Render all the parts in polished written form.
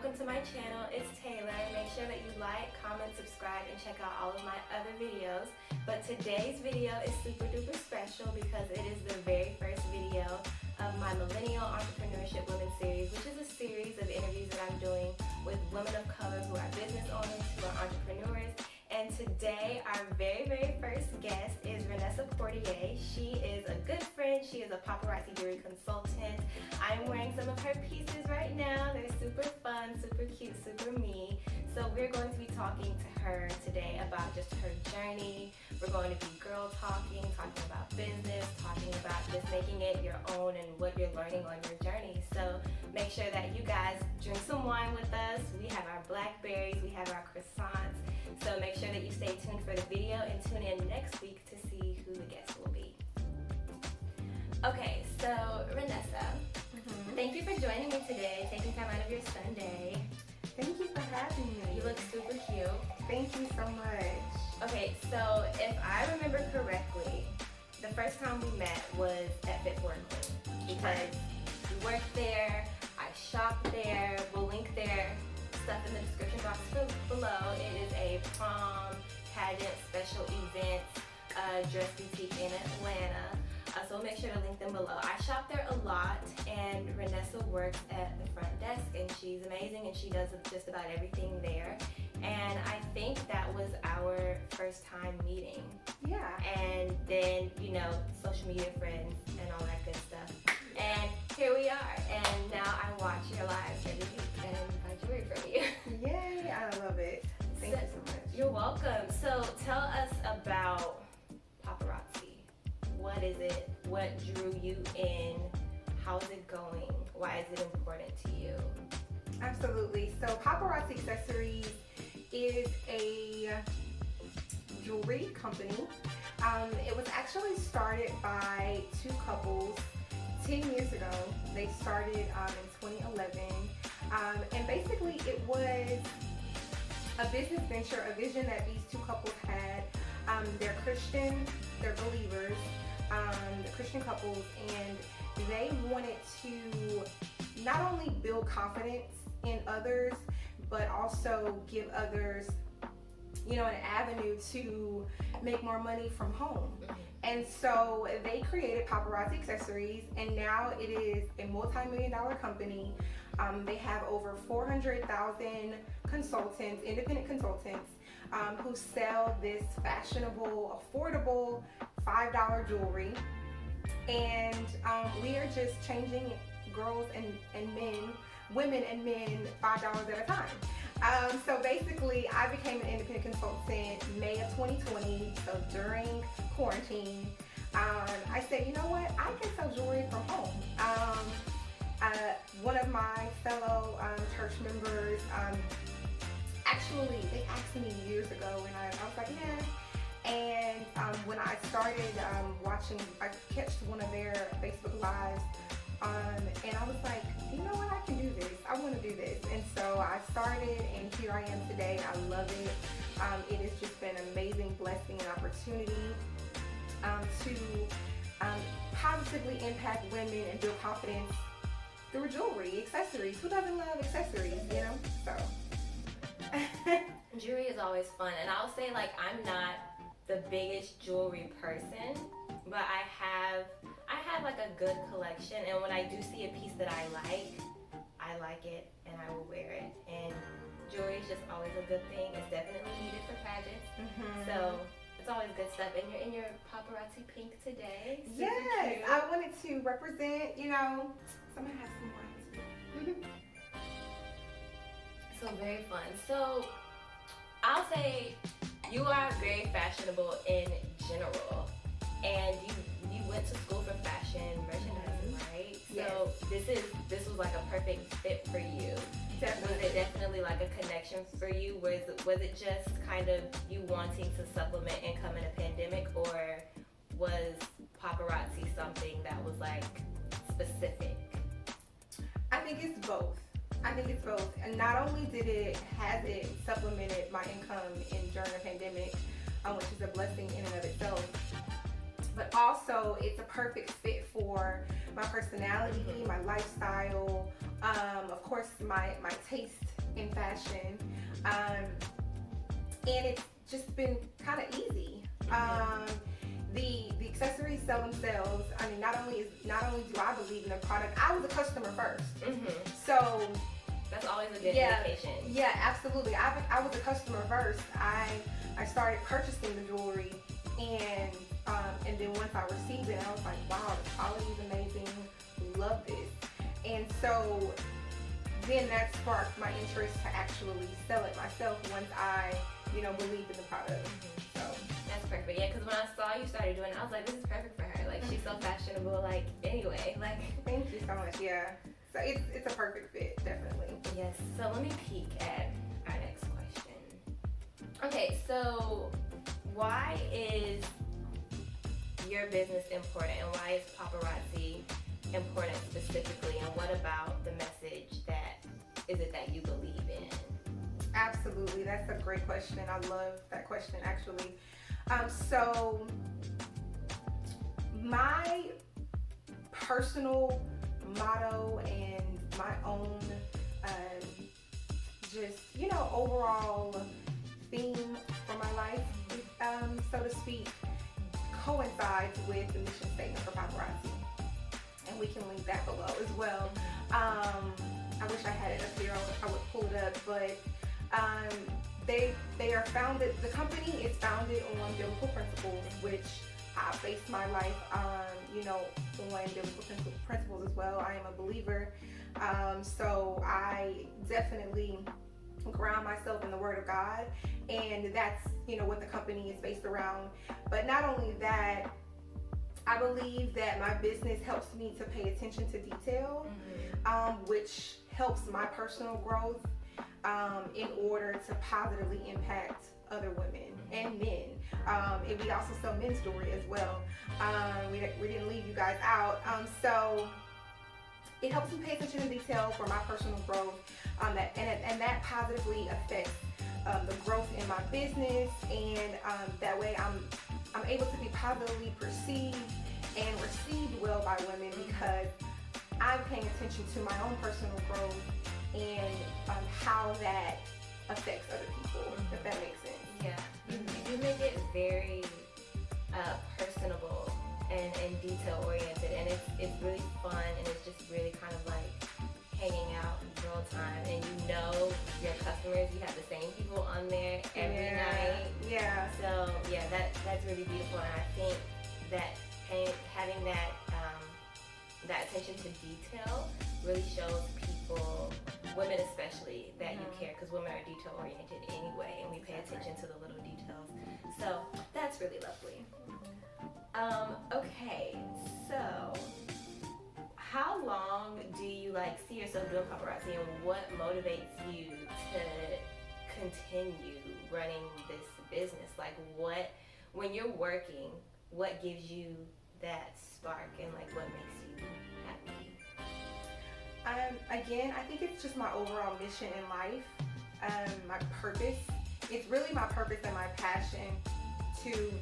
welcome to my channel. It's Taylor. Make sure that you like, comment, subscribe, and check out all of my other videos. But today's video is super duper special because it is the very first video of my Millennial Entrepreneurship Women series, which is a series of interviews that I'm doing with women of color who are business owners, who are entrepreneurs. And today, our very first guest is Ranessa Potier. She is a good friend. She is a paparazzi jewelry consultant. I'm wearing some of her pieces right now. They're super fun, super cute, super me. So we're going to be talking to her today about just her journey. We're going to be girl talking about business, talking about just making it your own and what you're learning on your journey. So make sure that you guys drink some wine with us. We have our blackberries, we have our croissants. So make sure that you stay tuned for the video and tune in next week to see who the guest will be. Okay, so Ranessa, thank you for joining me today, taking time out of your Sunday. Thank you for having me. You look super cute. Thank you so much. Okay, so if I remember correctly, the first time we met was at Fit for a Queen because you worked there, I shopped there, we'll link their stuff in the description box below. It is a prom, pageant, special event, dress boutique in Atlanta. So make sure to link them below. I shop there a lot, and Ranessa works at the front desk, and she's amazing, and she does just about everything there. And I think that was our first time meeting. Yeah. And then, you know, social media friends and all that good stuff. And here we are, and now I watch your lives every week and buy jewelry from you. Yay, I love it. Thank you so much. You're welcome. So tell us about paparazzi. What is it? What drew you in? How's it going? Why is it important to you? Absolutely. So Paparazzi Accessories is a jewelry company. It was actually started by two couples 10 years ago. They started in 2011. And basically it was a business venture, a vision that these two couples had. They're Christian, they're believers, the Christian couples, and they wanted to not only build confidence in others, but also give others, you know, an avenue to make more money from home. And so they created Paparazzi Accessories, and now it is a multi-million-dollar company. They have over 400,000 consultants, independent consultants, who sell this fashionable, affordable $5 jewelry. And we are just changing girls and men, women and men, $5 at a time. So basically, I became an independent consultant May of 2020, so during quarantine. I said, you know what, I can sell jewelry from home. One of my fellow church members, actually, they asked me years ago, and I was like, yeah. And when I started watching, I catched one of their Facebook Lives, and I was like, you know what, I can do this. I want to do this. And so I started, and here I am today. I love it. It has just been an amazing blessing and opportunity to positively impact women and build confidence through jewelry, accessories. Who doesn't love accessories, you know? So. Jewelry is always fun, and I'll say, like, I'm not the biggest jewelry person, but I have like a good collection, and when I do see a piece that I like it, and I will wear it. And jewelry is just always a good thing. It's definitely needed for pageants. So it's always good stuff. And you're in your paparazzi pink today. Super yes, cute. I wanted to represent, you know, so I'm gonna have some wine too. So very fun. So I'll say you are very fashionable in general, and you went to school for fashion merchandising, right? Yes. So this was like a perfect fit for you. Definitely. Was it definitely like a connection for you? Was it just kind of you wanting to supplement income in a pandemic, or was paparazzi something that was like specific? I think it's both. And not only has it supplemented my income during the pandemic, which is a blessing in and of itself, but also it's a perfect fit for my personality, my lifestyle, of course my taste in fashion, and it's just been kind of easy. The accessories sell themselves. I mean, not only do I believe in the product, I was a customer first. So that's always a good indication. Yeah, absolutely. I was a customer first. I started purchasing the jewelry, and then once I received it, I was like, wow, the quality is amazing. Love this. And so then that sparked my interest to actually sell it myself once I, believed in the product. So that's perfect. Yeah, because when I saw you started doing it, I was like, this is perfect for her. Like, she's so fashionable. Like, anyway, like. Thank you so much. Yeah. So it's a perfect fit, definitely. Yes. So let me peek at our next question. Okay, so why is your business important, and why is paparazzi important specifically, and what about the message that you believe in? Absolutely, that's a great question. I love that question, actually. So my personal motto and my own overall theme for my life, so to speak, coincides with the mission statement for paparazzi, and we can link that below as well. I wish I had it up here. I would pull it up, but they are founded. The company is founded on biblical principles, which I base my life on, on biblical principles as well. I am a believer, so I definitely ground myself in the Word of God, and that's what the company is based around. But not only that, I believe that my business helps me to pay attention to detail, which helps my personal growth in order to positively impact other women and men. And we also sell men's jewelry as well. We didn't leave you guys out. So it helps me pay attention to detail for my personal growth, and that positively affects the growth in my business, and that way I'm able to be positively perceived and received well by women, because I'm paying attention to my own personal growth and how that affects other people, if that makes sense. Yeah, you make it very personable and detail oriented, and it's really fun, and it's just really kind of like hanging out in real time, and your customers, you have the same people on there every night. Yeah. So yeah, that's really beautiful, and I think that having that attention to detail really shows people, women especially, that you care, because women are detail oriented anyway, and we pay attention to the little details. So that's really lovely. Okay, so how long do you see yourself doing paparazzi, and what motivates you to continue running this business? Like, when you're working, what gives you that spark, and what makes you happy? Again, I think it's just my overall mission in life, my purpose. It's really my purpose and my passion to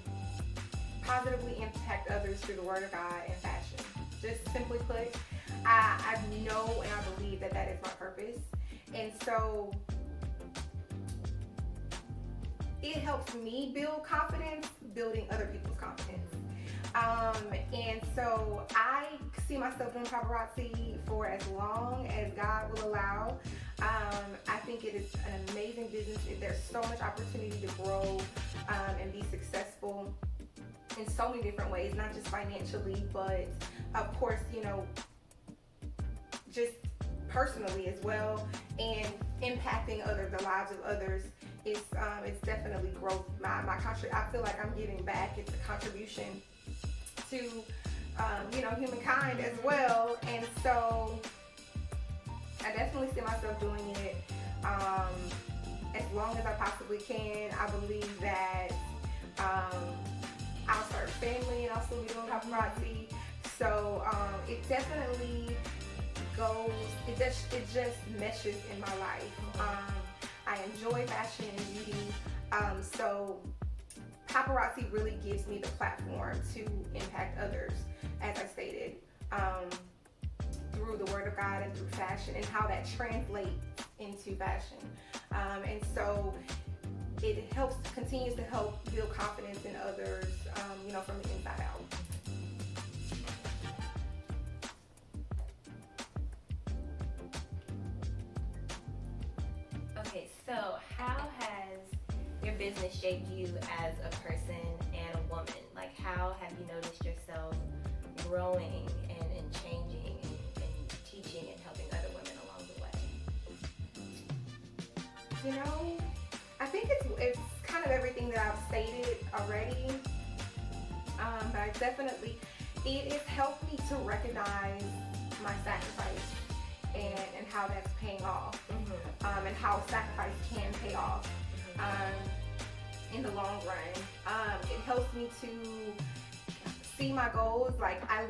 positively impact others through the Word of God and fashion. Just simply put, I know and I believe that is my purpose. And so it helps me build confidence, building other people's confidence. And so I see myself doing paparazzi for as long as God will allow. I think it is an amazing business. There's so much opportunity to grow and be successful in so many different ways, not just financially, but of course, just personally as well, and impacting the lives of others. It's definitely growth. I feel like I'm giving back. It's a contribution to humankind as well, and so I definitely see myself doing it as long as I possibly can. I believe that I'll start a family and I'll still be doing paparazzi. So it definitely goes. It just meshes in my life. I enjoy fashion and beauty. So paparazzi really gives me the platform to impact others, as I stated, through the Word of God and through fashion, and how that translates into fashion. And so it continues to help build confidence in others, from the inside out. Okay, so how has your business shaped you as a person and a woman? Like, how have you noticed yourself growing and changing and teaching and helping other women along the way? I think it's kind of everything that I've stated already, but it has helped me to recognize my sacrifice and how that's paying off, and how sacrifice can pay off in the long run. It helps me to see my goals. Like I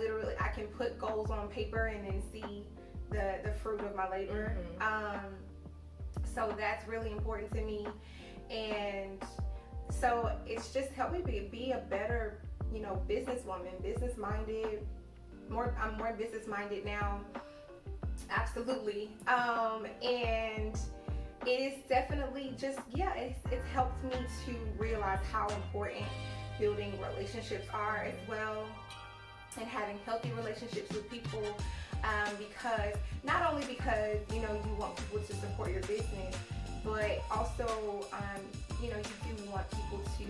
can put goals on paper and then see the fruit of my labor. So that's really important to me, and so it's just helped me be a better, businesswoman, business-minded. I'm more business-minded now, absolutely. And it is definitely it's helped me to realize how important building relationships are as well, and having healthy relationships with people. Because not only because you want people to support your business, but also you do want people to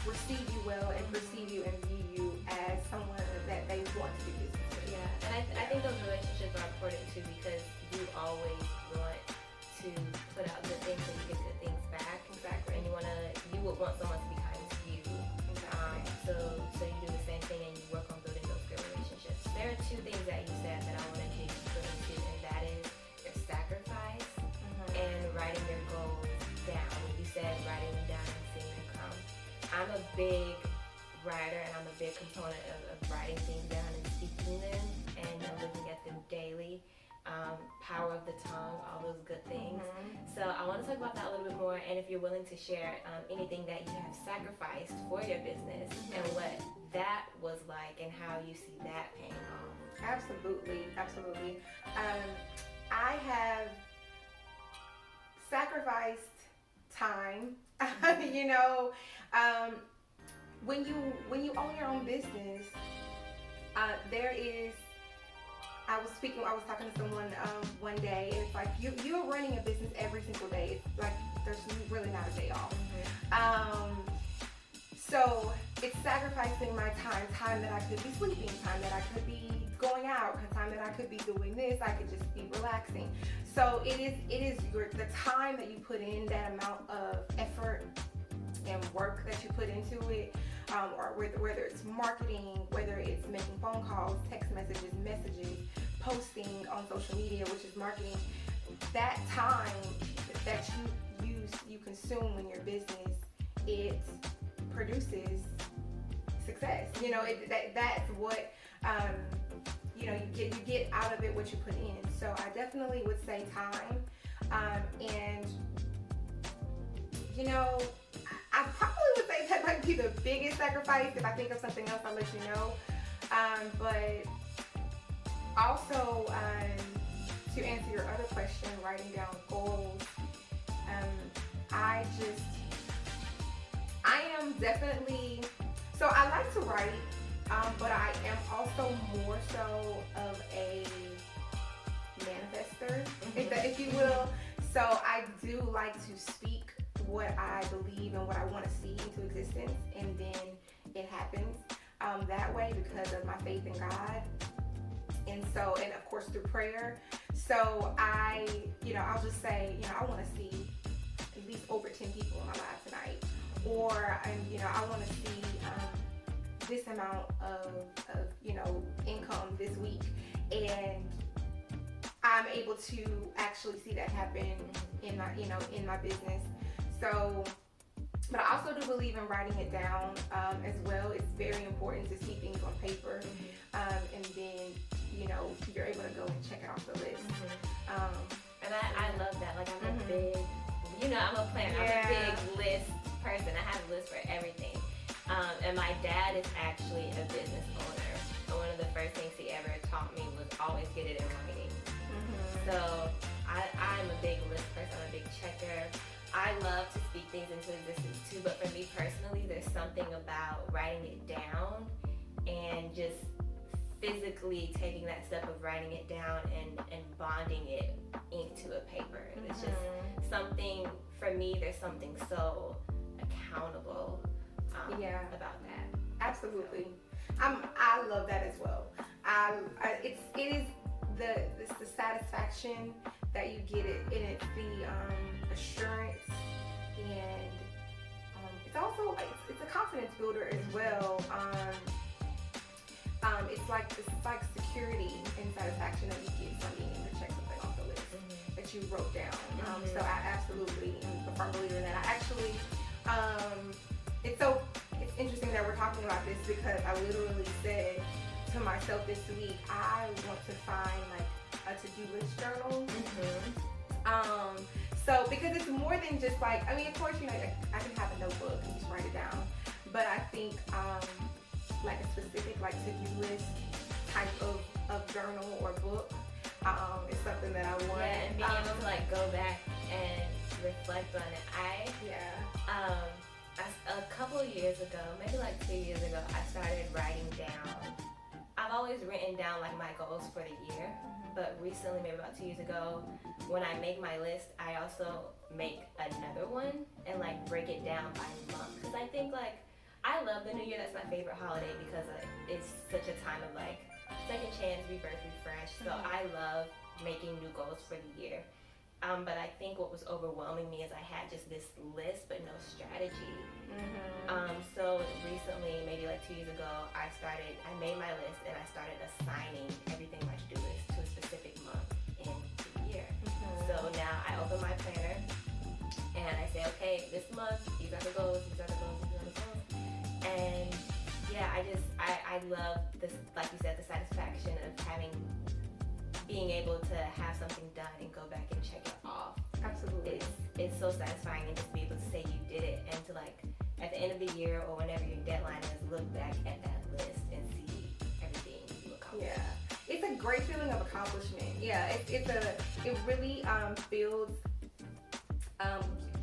receive you well and perceive you and view you as someone that they want to do business with. Yeah, and I think those relationships are important too, because you always want to put out good things and you get good things back. Exactly. And you would want someone to be kind to you. So you do the same thing and you work on building those good relationships. There are two things that you said that I want to dig deeper into, and that is your sacrifice and writing your goals down. You said writing them down and seeing them come. I'm a big writer, and I'm a big component of writing things down and speaking them and looking at them daily. Power of the tongue, all those good things. So I want to talk about that a little bit more, and if you're willing to share anything that you have sacrificed for your business and what that was like and how you see that paying off. Absolutely. I have sacrificed time. When you own your own business, I was talking to someone one day, and it's like you're running a business every single day. It's like there's really not a day off. So it's sacrificing my time that I could be sleeping, time that I could be going out, time that I could be doing this, I could just be relaxing. So it is the time that you put in, that amount of effort and work that you put into it, or whether it's marketing, whether it's making phone calls, text messages, posting on social media, which is marketing. That time that you consume in your business, it produces success. That's what you get out of it, what you put in. So I definitely would say time, and I probably would say that might be the biggest sacrifice. If I think of something else, I'll let you know. But also, to answer your other question, writing down goals, I am definitely, so I like to write, but I am also more so of a manifester, if you will. So I do like to speak what I believe and what I want to see into existence, and then it happens that way because of my faith in God, and of course through prayer. So I'll just say, I want to see at least over 10 people in my life tonight, or I want to see this amount of income this week, and I'm able to actually see that happen in my business. So, but I also do believe in writing it down as well. It's very important to see things on paper, and then you're able to go and check it off the list. And I love that. Like, I'm a big, I'm a planner. Yeah. I'm a big list person. I have a list for everything. And my dad is actually a business owner. And one of the first things he ever taught me was always get it in writing. So love to speak things into existence too, but for me personally, there's something about writing it down and just physically taking that step of writing it down and bonding it into a paper. It's just something, for me, there's something so accountable about that. Absolutely. I love that as well. It is the satisfaction that you get it, and it's the assurance, and it's also it's a confidence builder as well. It's like security and satisfaction that you get from being able to check something off the list that you wrote down. So I absolutely am a firm believer in that. I actually, it's interesting that we're talking about this because I literally said to myself this week, I want to find like a to-do list journal. So because it's more than just like, I mean, of course, you know, I can have a notebook and just write it down, but I think like a specific like to-do list type of journal or book is something that I want. Yeah, and being able to like go back and reflect on it. A couple of years ago, maybe like 2 years ago, I started writing down. I've always written down like my goals for the year, but recently, maybe about 2 years ago, when I make my list, I also make another one and like break it down by month. Because I think like, I love the new year. That's my favorite holiday because it's such a time of like second chance, rebirth, refresh. So I love making new goals for the year. But I think what was overwhelming me is I had just this list but no strategy. So recently, maybe like 2 years ago, I made my list and I started assigning everything on my to-do list to a specific month in the year. So now I open my planner and I say, okay, this month, these are the goals, these are the goals, these are the goals. And yeah, I love this, like you said, the satisfaction of being able to have something done and go back and check it off. Absolutely. It's so satisfying, and just be able to say you did it, and to like at the end of the year or whenever your deadline is, look back at that list and see everything you accomplished. Yeah, it's a great feeling of accomplishment. Yeah, it really builds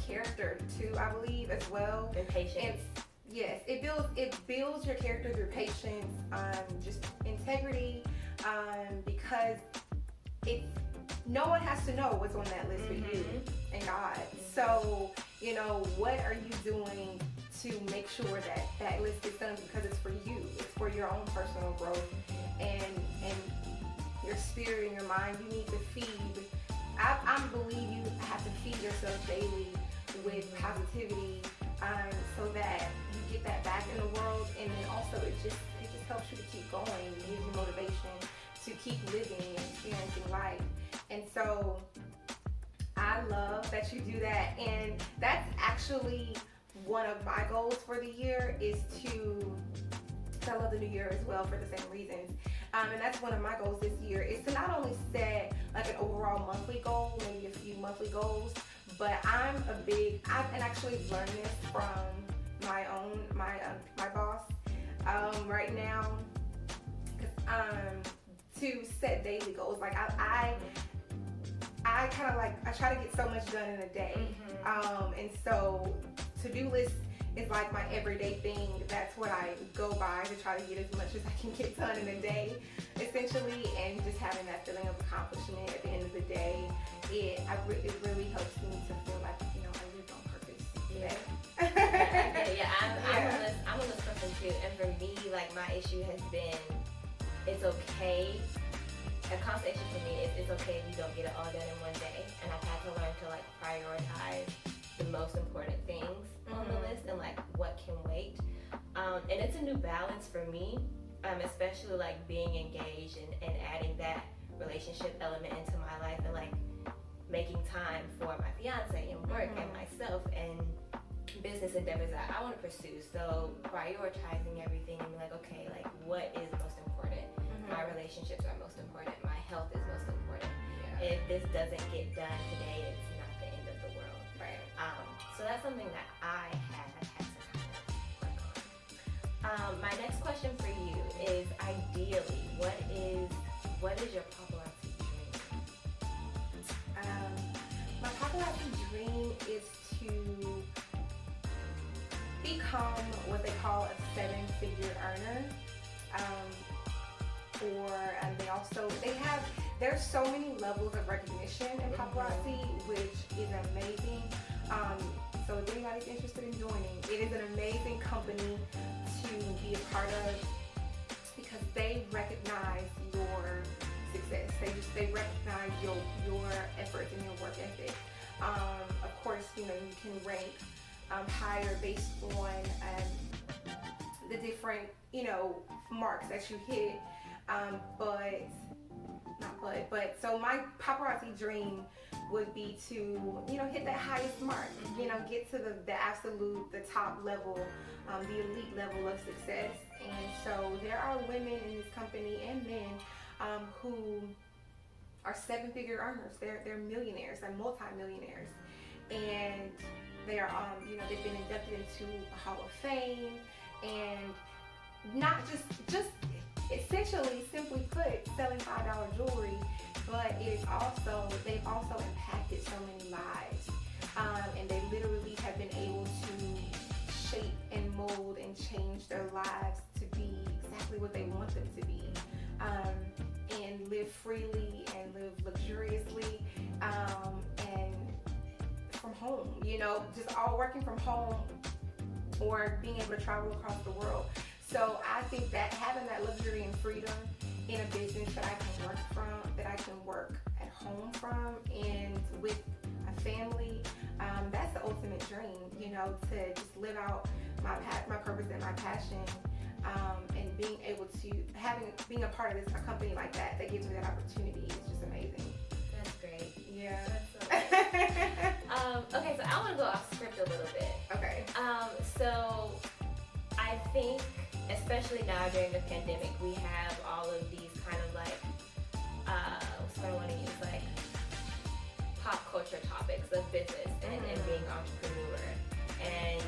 character too, I believe, as well. And patience. Yes, it builds your character through patience, just integrity, because no one has to know what's on that list but you and God. So, you know, what are you doing to make sure that that list gets done? Because it's for you. It's for your own personal growth and your spirit and your mind. You need to feed. I believe you have to feed yourself daily with positivity, so that you get that back in the world, and then also it just helps you to keep going. It gives you motivation to keep living and experiencing life. And so I love that you do that, and that's actually one of my goals for the year is I love the new year as well for the same reasons. And that's one of my goals this year is to not only set like an overall monthly goal, maybe a few monthly goals, but I've actually learned this from my boss right now, to set daily goals. Like I kind of like, I try to get so much done in a day. And so to-do list is like my everyday thing. That's what I go by to try to get as much as I can get done in a day, essentially. And just having that feeling of accomplishment at the end of the day, it really helps me to feel like, you know, I lived on purpose today. I'm a list person too. And for me, like my issue has been, it's okay. A conversation for me is it's okay if you don't get it all done in one day. And I've had to learn to like prioritize the most important things on the list and like what can wait. And it's a new balance for me, especially like being engaged and adding that relationship element into my life and like making time for my fiance and work and myself and business endeavors that I want to pursue. So prioritizing everything and be like, okay, like what is most important? My relationships are most important. My health is most important. If this doesn't get done today, it's not the end of the world. Right. So that's something that I had to kind of work on. My next question for you is, ideally, what is your paparazzi dream? My paparazzi dream is to become what they call a seven-figure earner. There's so many levels of recognition in paparazzi, which is amazing. So if anybody's interested in joining, it is an amazing company to be a part of because they recognize your success. They recognize your efforts and your work ethic. Of course, you can rank higher based on the different marks that you hit. So my paparazzi dream would be to hit that highest mark, get to the absolute, the top level, the elite level of success. And so there are women in this company and men who are seven-figure earners. They're millionaires, they're multi-millionaires, and they are they've been inducted into a Hall of Fame, and not just essentially, simply put, selling $5 jewelry, but they've also impacted so many lives, and they literally have been able to shape and mold and change their lives to be exactly what they want them to be, and live freely and live luxuriously, and from home, just all working from home or being able to travel across the world. So I think that having that luxury and freedom in a business that I can work from, that I can work at home from, and with a family, that's the ultimate dream, to just live out my purpose and my passion, and being able to, being a part of a company like that gives me that opportunity is just amazing. That's great. Yeah. That's so great. Okay, so I want to go off script a little bit. Okay. So I think, especially now during the pandemic, we have all of these kind of what's what I want to use, pop culture topics of business and being an entrepreneur. And,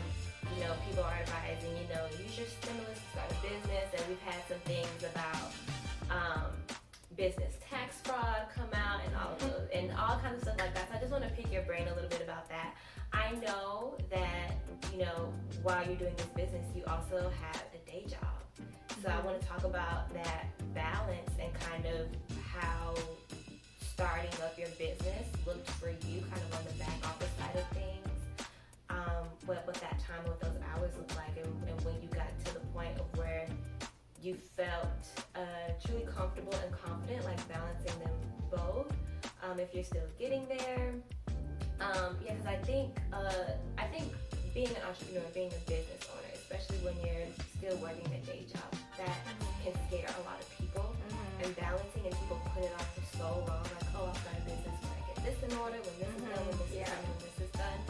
people are advising, use your stimulus to start a business. And we've had some things about business tax fraud come out and all of those, and all kinds of stuff like that. So I just want to pick your brain a little bit about that. I know that, while you're doing this business, you also have a day job. So I want to talk about that balance and kind of how starting up your business looked for you, kind of on the back office side of things. What that time, what those hours looked like, and when you got to the point of where you felt truly comfortable and confident, balancing them both. If you're still getting there. Because I think being an entrepreneur, being a business owner, especially when you're still working a day job, that can scare a lot of people. And balancing, and people put it off for so long, I'll start a business when I get this in order, when this is done, when this is done, when this is done.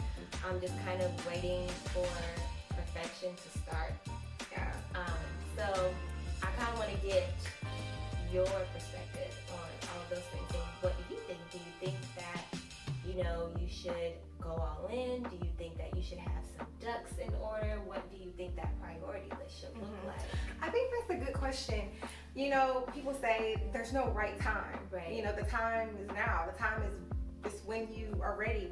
I'm just kind of waiting for perfection to start. Yeah. So I kind of want to get your perspective on all of those things. And what do you think? Do you think that you should go all in? Do you think that you should have some ducks in order? What do you think that priority list should look like? I think that's a good question. People say there's no right time. Right. The time is now. The time is when you are ready,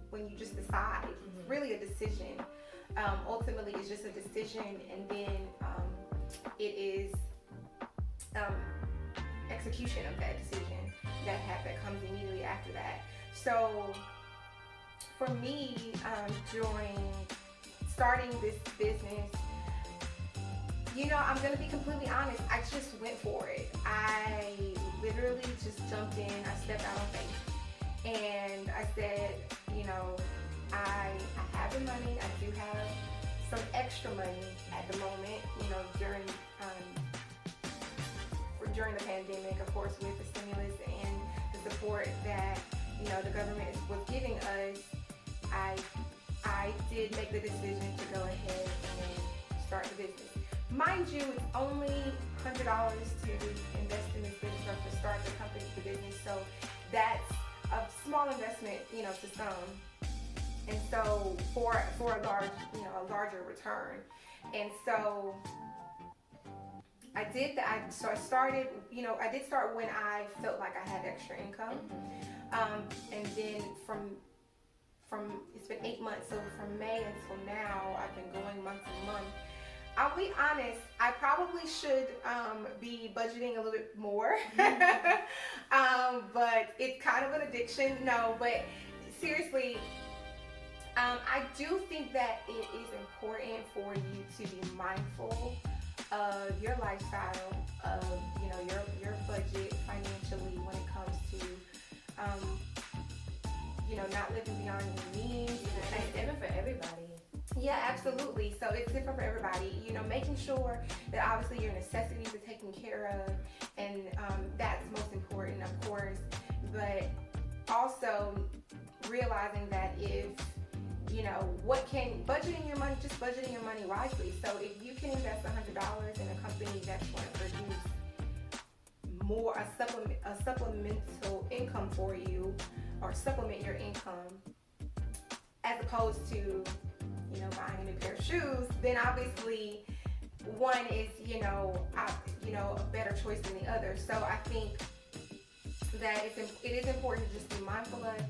when you just decide. It's really a decision. Ultimately, it's just a decision, and then it is execution of that decision that comes immediately after that. So for me, during starting this business, I'm going to be completely honest, I just went for it. I literally just jumped in, I stepped out on faith, and I said, I have the money, I do have some extra money at the moment, during the pandemic, of course, with the stimulus and the support that the government was giving us. I did make the decision to go ahead and start the business. Mind you, it's only $100 to invest in this business or to start the business. So that's a small investment, to some, and so for a larger return. And so I did that. So I started, I did start when I felt like I had extra income. And then it's been 8 months, so from May until now, I've been going month to month. I'll be honest, I probably should be budgeting a little bit more, but it's kind of an addiction. No, but seriously, I do think that it is important for you to be mindful of your lifestyle, of your budget financially when it comes to not living beyond your means. And it's different for everybody. Yeah, absolutely. So it's different for everybody. Making sure that obviously your necessities are taken care of, and that's most important, of course. But also realizing that if budgeting your money, just budgeting your money wisely. So if you can invest $100 in a company that's going to produce more, a supplemental income for you, or supplement your income, as opposed to buying a new pair of shoes, then obviously one is a better choice than the other. So I think that it is important to just be mindful of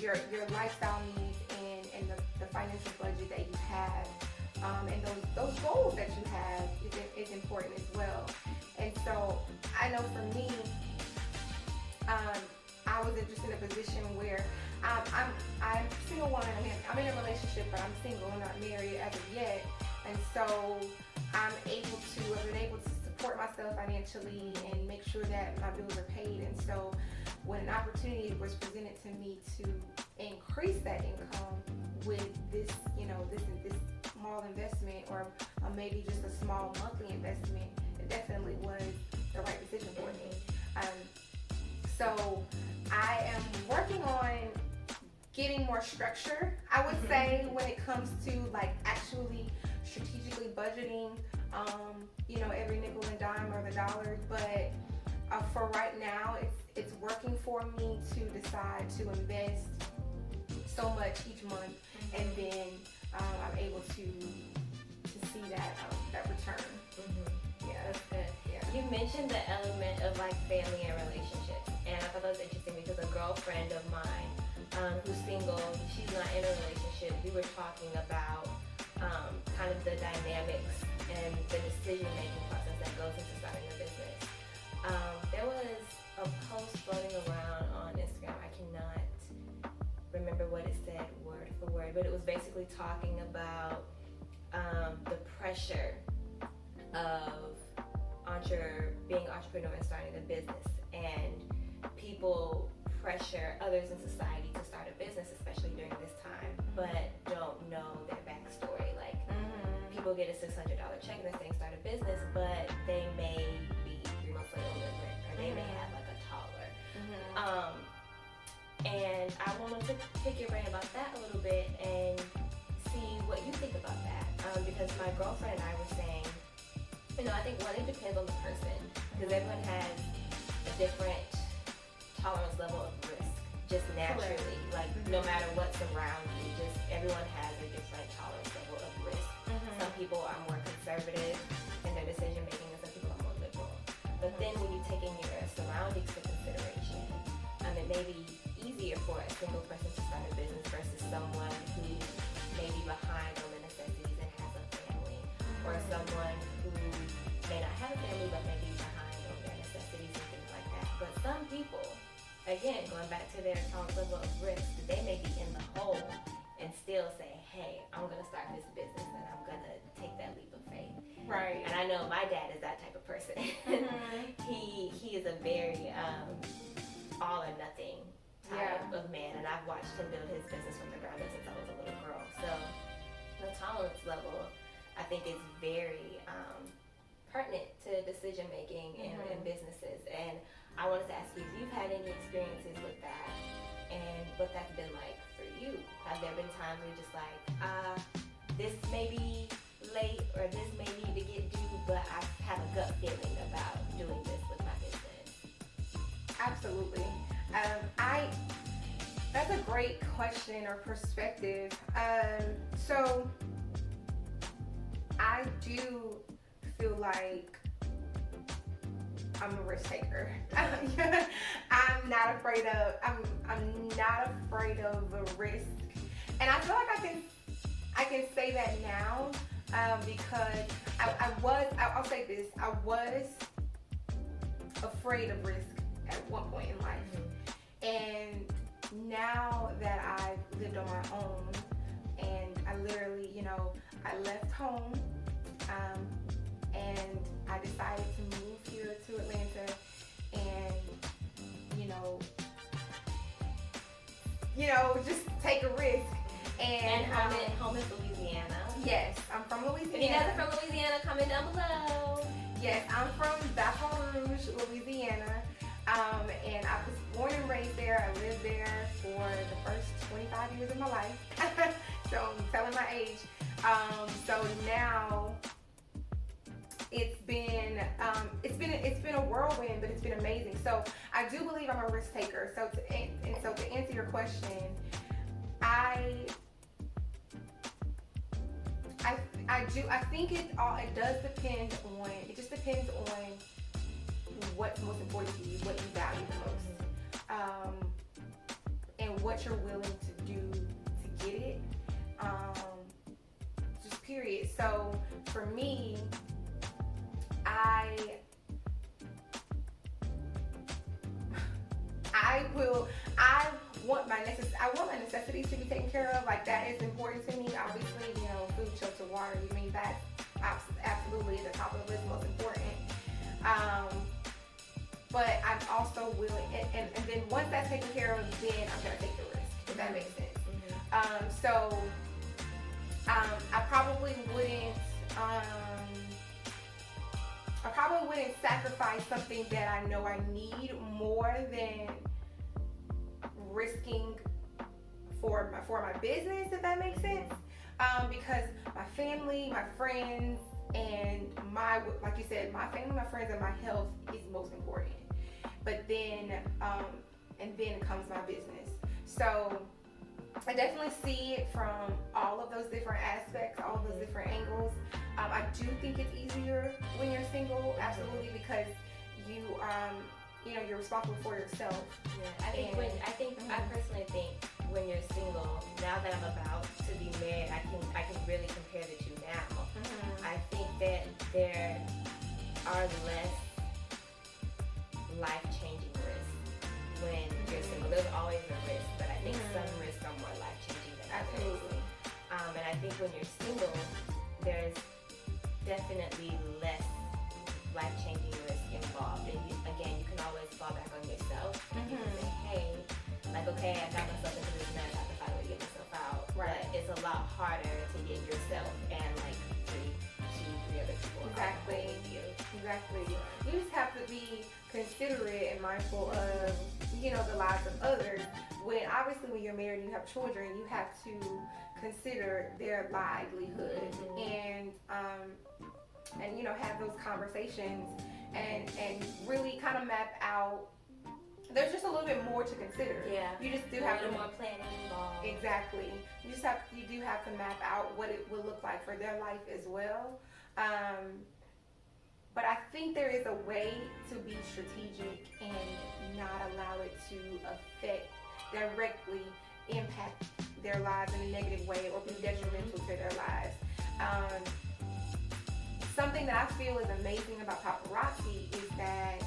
your lifestyle needs and the financial budget that you have, and those goals that you have is important as well. And so I know for me, I was just in a position where I'm a single woman. I'm in a relationship, but I'm single, I'm not married as of yet. And so I've been able to support myself financially and make sure that my bills are paid. And so when an opportunity was presented to me to increase that income with this small investment, or maybe just a small monthly investment, it definitely was the right decision for me. So I am working on getting more structure, I would say, when it comes to actually strategically budgeting, every nickel and dime or the dollars. But for right now, it's working for me to decide to invest so much each month, and then I'm able to see that return. Yeah, that's good. Yeah. You mentioned the element of family and relationships, and I thought that was interesting because a girlfriend of mine who's single, she's not in a relationship, we were talking about kind of the dynamics and the decision-making process that goes into starting a business. There was a post floating around on Instagram, I cannot remember what it said word for word, but it was basically talking about the pressure of being an entrepreneur and starting a business, and people pressure others in society to start a business, especially during this time, but don't know their backstory. People get a $600 check and they start a business, but they may be 3 months late on their rent, or they may have a toddler. And I wanted to pick your brain about that a little bit and see what you think about that, because my girlfriend and I were saying, I think it depends on the person, because everyone has a different tolerance level of risk, just naturally. No matter what's around you, just everyone has a different tolerance level of risk. Some people are more conservative in their decision making, and some people are more liberal. But then when you take in your surroundings into consideration, it may be easier for a single person to start a business versus someone who may be behind on the necessities and has a family, or someone who may not have a family but may be behind on their necessities and things like that. But some people, again, going back to their tolerance level of risk, they may be in the hole and still say, hey, I'm going to start this business and I'm going to take that leap of faith. Right. And I know my dad is that type of person. He is a very all or nothing type of man, and I've watched him build his business from the ground up since I was a little girl. So the tolerance level, I think, is very pertinent to decision making in businesses. And I wanted to ask you if you've had any experiences with that, and what that's been like for you. Have there been times where you're just like, this may be late, or this may need to get due, but I have a gut feeling about doing this with my business? Absolutely. That's a great question or perspective. So I do feel like I'm a risk taker. I'm not afraid of the risk. And I feel like I can say that now because I'll say this, I was afraid of risk at one point in life. And now that I've lived on my own and I literally, I left home and I decided to move here to Atlanta and, just take a risk. And home is Louisiana. Yes, I'm from Louisiana. If you guys are from Louisiana, comment down below. Yes, I'm from Baton Rouge, Louisiana. And I was born and raised there. I lived there for the first 25 years of my life. So I'm telling my age. So now it's been a whirlwind, but it's been amazing. So I do believe I'm a risk taker. So to answer your question, I think it just depends on what's most important to you, what you value the most, and what you're willing to do to get it. Just period. So for me, I want my necessities to be taken care of. Like, that is important to me. Obviously, food, shelter, water. I mean, that's absolutely at the top of the list, most important. But I'm also willing, and then once that's taken care of, then I'm gonna take the risk. If that makes sense. So I probably wouldn't sacrifice something that I know I need more than risking for my business, if that makes sense. Because my family, my friends, and like you said, my family, my friends, and my health is most important. But then, and then comes my business. So I definitely see it from all of those different aspects, all of those different angles. I do think it's easier when you're single, absolutely, because you're responsible for yourself. Yeah, I personally think when you're single, now that I'm about to be married, I can really compare the two now. I think that there are less life-changing risks when you're single. There's always a risk, but I think some risks are more life-changing than others. Absolutely. And I think when you're single, there's definitely less life-changing risk involved. And you can always fall back on yourself. You can say, hey, okay, I got myself into this mess, I have to find a way to get myself out. Right. But it's a lot harder to get yourself and three other people. Exactly. You just have to be considerate and mindful of, the lives of others. When you're married and you have children, you have to consider their livelihood and have those conversations and really kind of map out. There's just a little bit more to consider. Yeah. You just do have more planning involved. Exactly. You do have to map out what it will look like for their life as well. But I think there is a way to be strategic and not allow it to directly impact their lives in a negative way or be detrimental to their lives. Something that I feel is amazing about paparazzi is that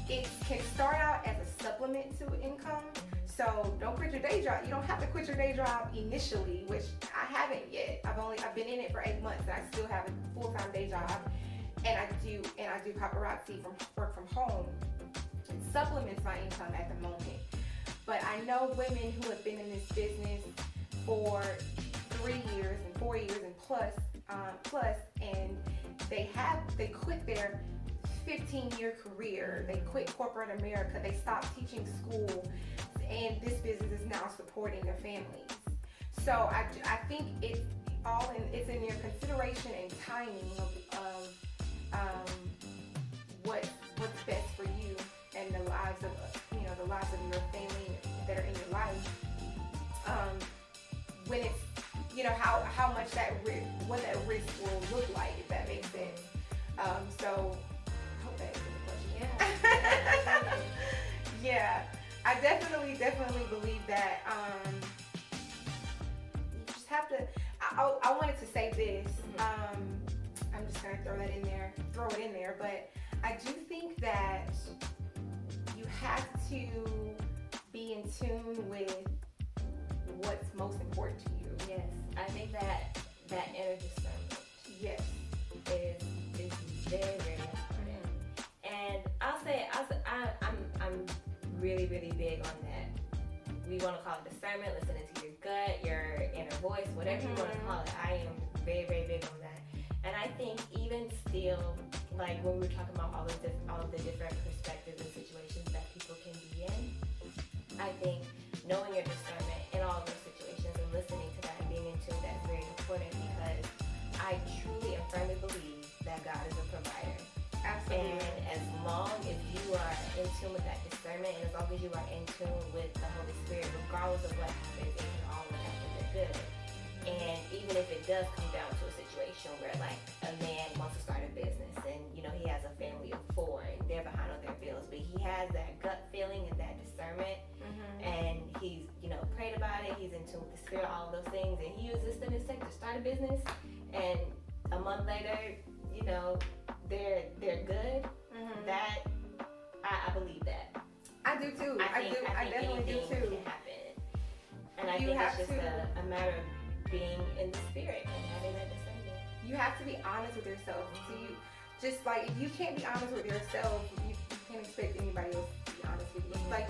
it can start out as a supplement to income. So don't quit your day job. You don't have to quit your day job initially, which I haven't yet. I've been in it for 8 months and I still have a full-time day job. And I do paparazzi work from home. It supplements my income at the moment. But I know women who have been in this business for 3 years and 4 years and plus, and they quit their 15-year career. They quit corporate America. They stopped teaching school, and this business is now supporting their families. So I think it's in your consideration and timing of what's best for you and the lives of your family that are in your life. When it's how much what that risk will look like, if that makes sense. So I hope that answers the question. Yeah, I definitely believe that have to. I wanted to say this. I'm just gonna throw it in there. But I do think that you have to be in tune with what's most important to you. Yes, I think that inner discernment. Yes. Is very, very important. And I'm really, really big on that. We want to call it discernment, listening to your gut, your inner voice, whatever you want to call it. I am very, very big on that. And I think even still, like when we were talking about all of the different perspectives and situations that people can be in, I think knowing your discernment in all of those situations and listening to that and being in tune, that's very important, because I truly and firmly believe that God is a provider. Absolutely. And as long as you are in tune with that discernment, and as long as you are in tune with the Holy Spirit, regardless of what happens, it can all work out for the good. And even if it does come down to a situation where like a man wants to start a business and he has a family of 4 and they're behind on their bills, but he has that gut feeling and that discernment, and he's prayed about it, he's in tune with the Spirit, all of those things, and he uses them as tech to start a business, and a month later, they're good. That I believe that. I do too. I definitely do too. Can happen. And I think it's just a matter of being in the Spirit and having that discernment. You have to be honest with yourself. So you just like, if you can't be honest with yourself, you can't expect anybody else to be honest with you. Like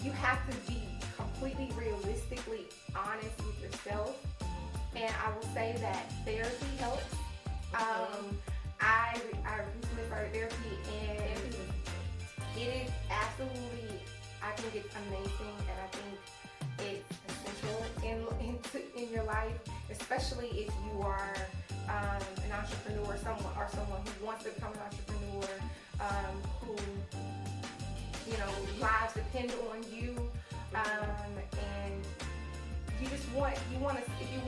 you have to be completely realistically honest with yourself. And I will say that therapy helps. I recently started therapy, and it is absolutely, I think it's amazing, and I think it's essential in your life, especially if you are an entrepreneur, someone who wants to become an entrepreneur, who lives depend on you, and if you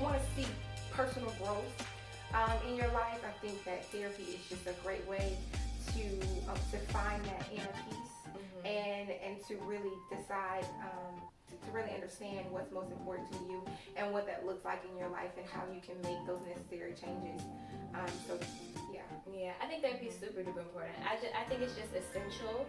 want to see personal growth in your life. I think that therapy is just a great way to find that inner peace, and to really decide, to really understand what's most important to you and what that looks like in your life and how you can make those necessary changes. Yeah, I think therapy is super duper important. I think it's just essential,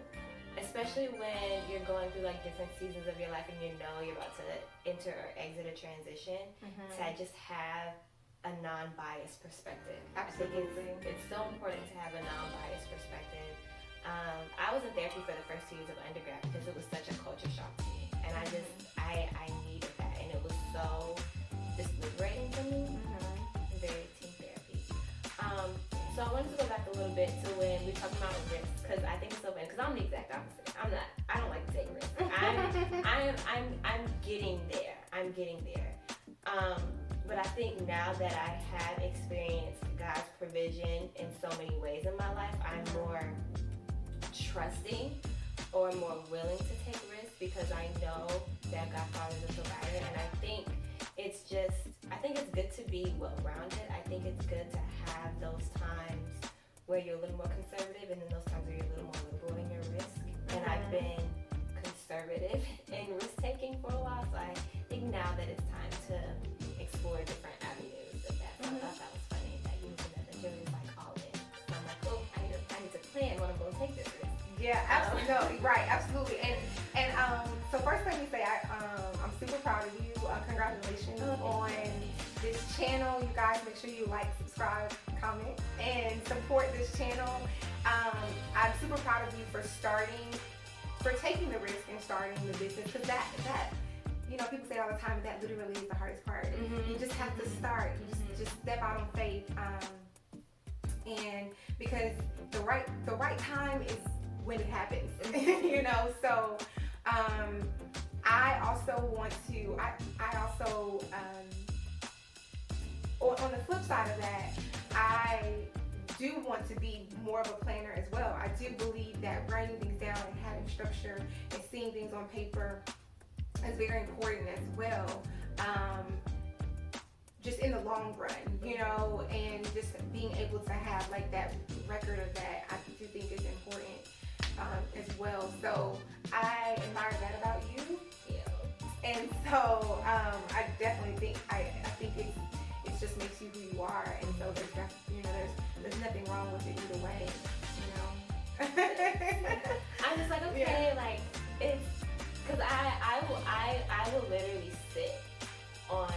especially when you're going through like different seasons of your life and you're about to enter or exit a transition, to just have a non-biased perspective. Absolutely. I think it's so important to have a non-biased perspective. I was in therapy for the first 2 years of undergrad because it was such a culture shock to me, and I needed that, and it was so just liberating for me. Very team therapy. So I wanted to go back a little bit to when we talked about risk, because I think it's so bad. Because I'm the exact opposite. I don't like to take risks. I'm getting there. But I think now that I have experienced God's provision in so many ways in my life, I'm more trusting or more willing to take risks, because I know that God Father is a provider. And I think it's good to be well-rounded. I think it's good to have those times where you're a little more conservative, and then those times where you're a little more liberal in your risk. And I've been conservative in risk-taking for a while, so I think now that it's time to explore different avenues of that. So I thought that was funny that you mentioned that you're like all in. So I'm like, oh, I need to plan when I'm going to take this risk. Yeah, absolutely. No, right, absolutely. And so first let me say I'm super proud of you. Congratulations on this channel. You guys, make sure you like, subscribe, comment, and support this channel. I'm super proud of you for taking the risk and starting the business, because that people say all the time that literally is the hardest part. You just have to start. You just step out on faith, and because the right time is when it happens. So I also want to. I also on the flip side of that, I do want to be more of a planner as well. I do believe that writing things down and having structure and seeing things on paper is very important as well. Just in the long run, and just being able to have like that record of that, I do think is important as well. So I admire that about you. Yeah. And so I definitely think I think it's just makes you who you are. And so there's nothing wrong with it either way, you know. I'm just like, okay, like it's because I will literally sit on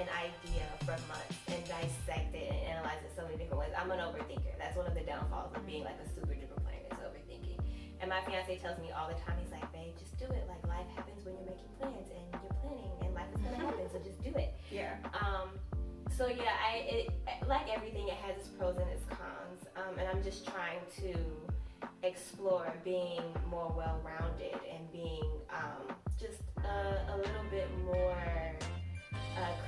an idea for months and dissect it and analyze it so many different ways. I'm an overthinker. That's one of the downfalls of being like a super duper planner is overthinking. And my fiance tells me all the time, he's like, babe, just do it. Like life happens when you're making plans and you're planning and life is gonna happen, so just do it. Yeah. So yeah, like everything, it has its pros and its cons. And I'm just trying to explore being more well-rounded and being just a little bit more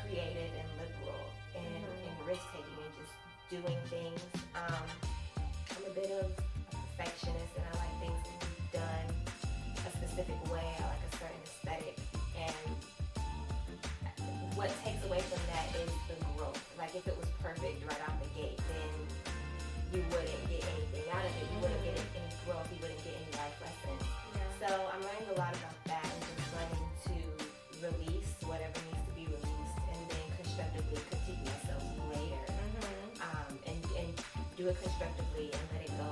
creative and liberal and risk-taking and just doing things. I'm a bit of a perfectionist and I like things to be done a specific way. I like a certain aesthetic, and what takes away from that is the growth. Like if it was perfect right off the gate, then you wouldn't get anything out of it. You wouldn't get any growth. You wouldn't get any life lessons. Yeah. So I'm learning a lot about that and just learning to release whatever needs to be released and then constructively critique myself later. And do it constructively and let it go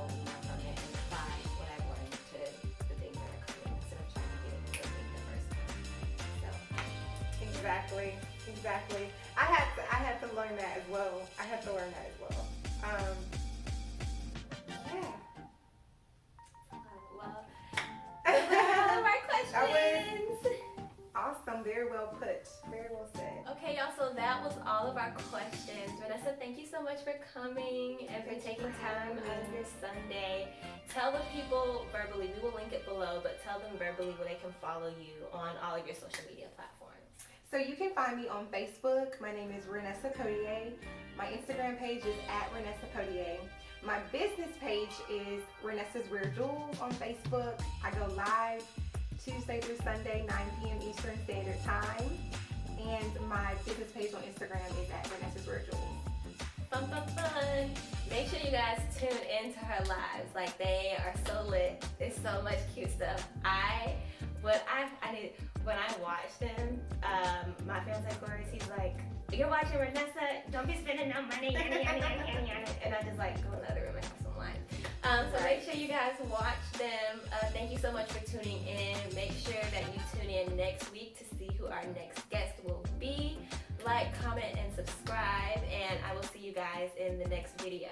from it and apply what I've learned to the things that are coming instead of trying to get it perfect the first time. So. Exactly. I had to learn that as well. Yeah. Well, all of our questions. Awesome. Very well put. Very well said. Okay, y'all, so that was all of our questions. Ranessa, thank you so much for coming and for taking time out of your Sunday. Tell the people verbally, we will link it below, but tell them verbally where they can follow you on all of your social media platforms. So you can find me on Facebook. My name is Ranessa Potier. My Instagram page is @RanessaPotier. My business page is Ranessa's Rare Jewels on Facebook. I go live Tuesday through Sunday, 9 p.m. Eastern Standard Time. And my business page on Instagram is @Ranessa's Rare Jewels. Fun. Make sure you guys tune into her lives. Like, they are so lit. There's so much cute stuff. When I watch them, my fiance Corey, he's like, "You're watching Ranessa, don't be spending no money, yada. And I just like go in the other room and have some wine. So make sure you guys watch them. Thank you so much for tuning in. Make sure that you tune in next week to see who our next guest will be. Like, comment, and subscribe, and I will see you guys in the next video.